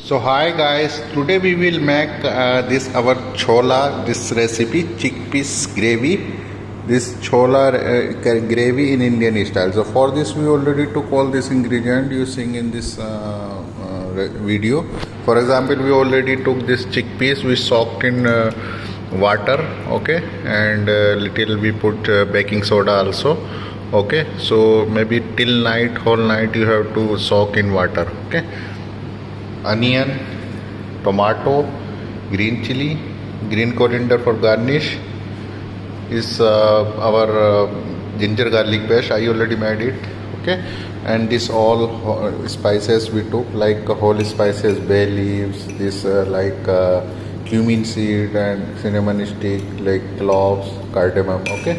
So hi guys, today we will make this our chola, this recipe chickpeas gravy, this chola gravy in Indian style. So for this we already took all this ingredient using in this video. For example, we already took this chickpeas, we soaked in water, okay, and little we put baking soda also, okay. So maybe till night, whole night you have to soak in water, okay. Onion, tomato, green chili, green coriander for garnish, is our ginger garlic paste. I already made it, okay. And this all spices we took, like whole spices, bay leaves, this like cumin seed and cinnamon stick, like cloves, cardamom, okay.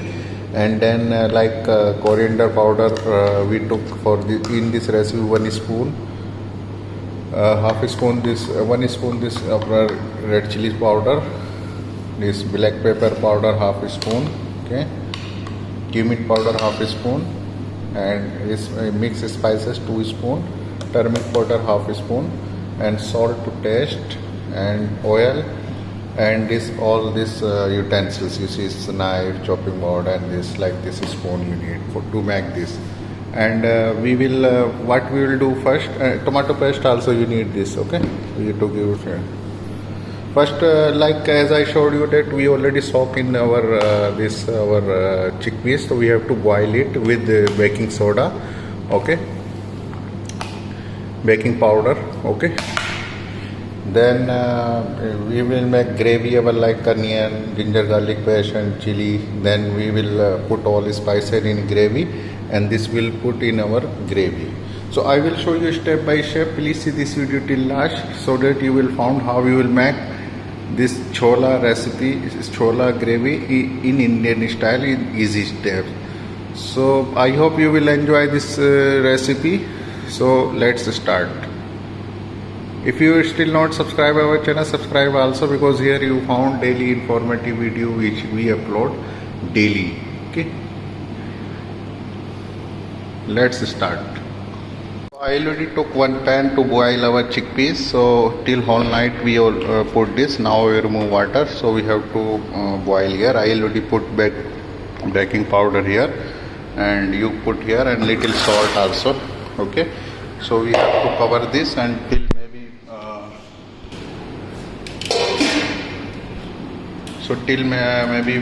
And then like coriander powder we took for the in this recipe 1 spoon. Half a spoon this 1 spoon this red chili powder, this black pepper powder half a spoon, okay, cumin powder half a spoon, and this mixed spices 2 spoon, turmeric powder half a spoon, and salt to taste, and oil, and this all this utensils you see, is knife, chopping board, and this like this spoon you need for to make this. And we will what we will do first, tomato paste also you need this, okay. You to give first like as I showed you that we already soak in our this our chickpeas, so we have to boil it with baking soda, okay, baking powder, okay. Then we will make gravy our like onion, ginger garlic paste and chili. Then we will put all the spices in gravy, and this will put in our gravy. So I will show you step by step. Please see this video till last, so that you will find how we will make this chola recipe, chola gravy in Indian style in easy steps. So I hope you will enjoy this recipe. So let's start. If you still not subscribe our channel, subscribe also, because here you found daily informative video which we upload daily, okay. Let's start. I already took one pan to boil our chickpeas, so till whole night we all put this. Now we remove water, so we have to boil here. I already put baking powder here, and you put here, and little salt also, okay. So we have to cover this until maybe so till maybe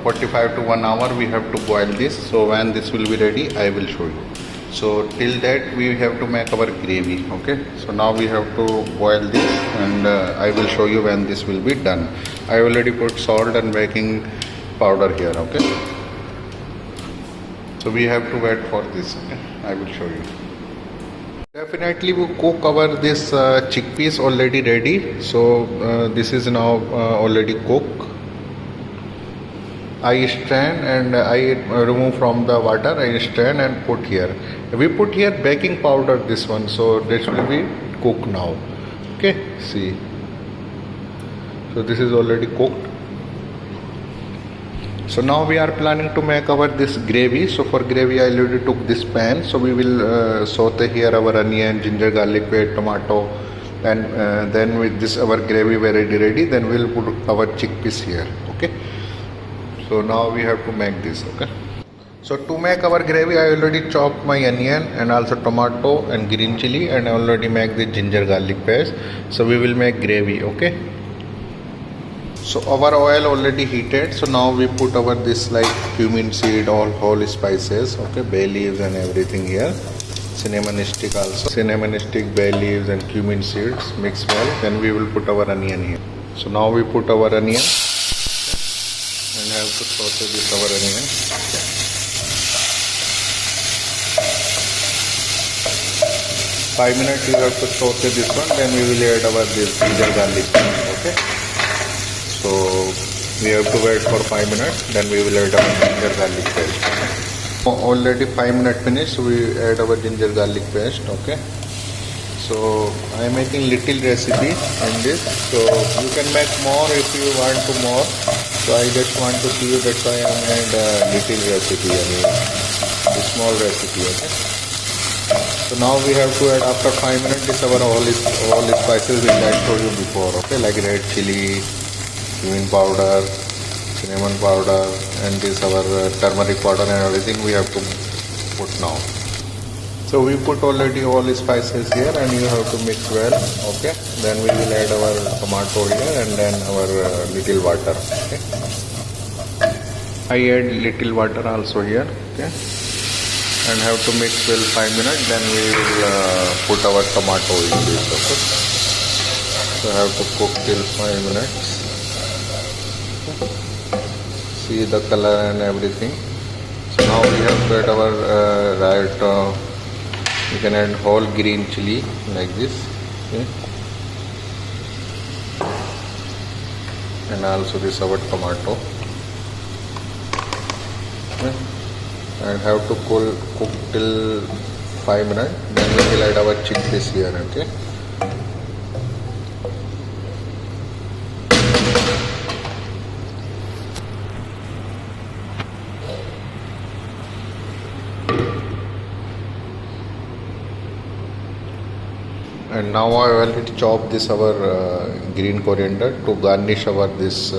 45 to 1 hour we have to boil this. So when this will be ready, I will show you. So till that we have to make our gravy, okay. So now we have to boil this, and I will show you when this will be done. I already put salt and baking powder here, okay. So we have to wait for this, okay. I will show you. Definitely we cook our this chickpeas already ready. So this is now already cooked. I strain and I remove from the water. I strain and put here. We put here baking powder, this one, so this will be cooked now, okay. See, so this is already cooked. So now we are planning to make our this gravy. So for gravy I already took this pan, so we will saute here our onion, ginger garlic paste, tomato, and then with this our gravy ready, then we'll put our chickpeas here, okay. So now we have to make this, okay. So to make our gravy I already chopped my onion and also tomato and green chili, and I already make the ginger garlic paste. So we will make gravy, okay. So our oil already heated, so now we put our this like cumin seed, all whole spices, okay, bay leaves and everything here, cinnamon stick also, cinnamon stick, bay leaves and cumin seeds, mix well. Then we will put our onion here. So now we put our onion, and have to saute this our onion. 5 minutes you have to saute this one, then we will add our this ginger garlic, okay. So we have to wait for 5 minutes, then we will add our ginger garlic paste. Already 5 minutes finished, so we add our ginger garlic paste, okay. So I am making little recipe in this, so you can make more if you want to more. So I just want to see you, that's why I made a little recipe, a small recipe, okay. So now we have to add after 5 minutes this our all spices which I told you before, okay, like red chili, cumin powder, cinnamon powder, and this our turmeric powder and everything we have to put now. So we put already all the spices here and you have to mix well, okay. Then we will add our tomato here and then our little water, okay. I add little water also here, okay, and have to mix well 5 minutes. Then we will put our tomato in this, okay. So I have to cook till 5 minutes. Okay. See the color and everything. So now we have to add our you can add whole green chili like this, okay. And also this our tomato. Okay. And have to cook till 5 minutes. Then we will add our chickpeas here, okay. And now I will chop this our green coriander to garnish our this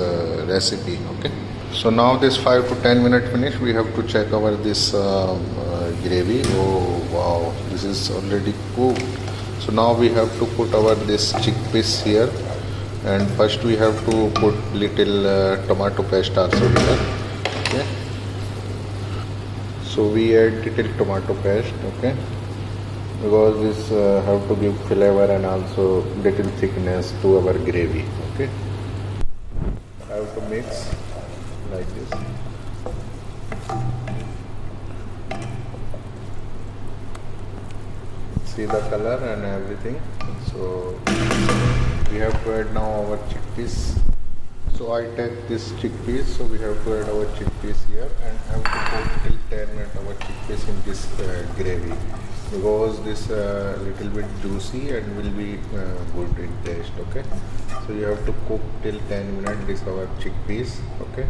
recipe, okay. So now this 5 to 10 minutes finish, we have to check our this gravy. Oh wow, this is already cooked. So now we have to put our this chickpeas here, and first we have to put little tomato paste also here, okay. So we add little tomato paste, okay, because this have to give flavor and also little thickness to our gravy, okay. I have to mix like this. See the color and everything. So we have to add now our chickpeas. So I take this chickpeas, so we have to add our chickpeas here and have to cook till 10 minutes our chickpeas in this gravy, because this little bit juicy and will be good in taste, okay. So you have to cook till 10 minutes this our chickpeas, okay,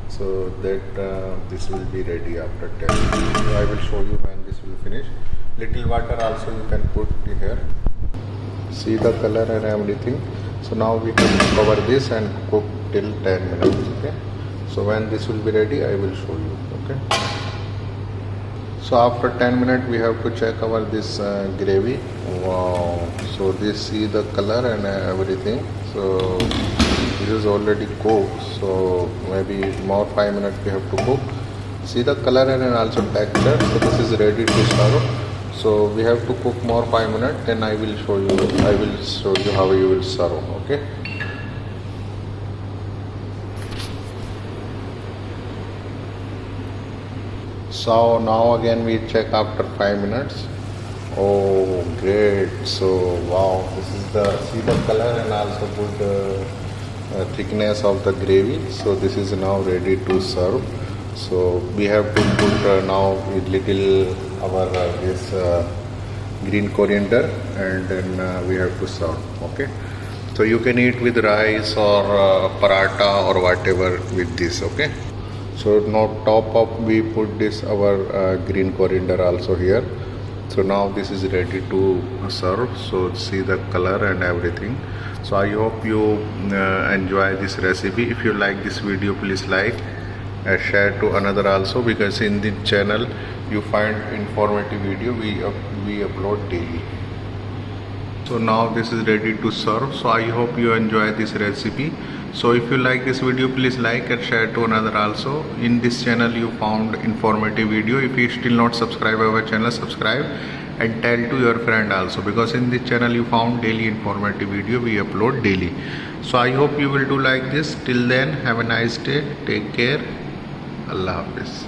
so that this will be ready after 10 minutes. So I will show you when this will finish. Little water also you can put here. See the color and everything. So now we can cover this and cook till 10 minutes, okay. So when this will be ready I will show you, okay. So after 10 minutes we have to check our this gravy. Wow, so this, see the color and everything. So this is already cooked, so maybe more 5 minutes we have to cook. See the color and also texture. So this is ready to serve. So we have to cook more 5 minutes, then I will show you how you will serve, okay. So now again we check after 5 minutes. Oh great, so wow, this is the, see the color and also good thickness of the gravy. So this is now ready to serve. So we have to put now with little our this green coriander, and then we have to serve, okay. So you can eat with rice or paratha or whatever with this, okay. So now top up we put this our green coriander also here. So now this is ready to serve. So see the color and everything. So I hope you enjoy this recipe. If you like this video, please like and share to another also, because in this channel you find informative video we upload daily. So now this is ready to serve. So I hope you enjoy this recipe. So if you like this video, please like and share to another also. In this channel you found informative video. If you still not subscribe our channel, subscribe and tell to your friend also, because in this channel you found daily informative video we upload daily. So I hope you will do like this. Till then, have a nice day, take care, Allah Hafiz.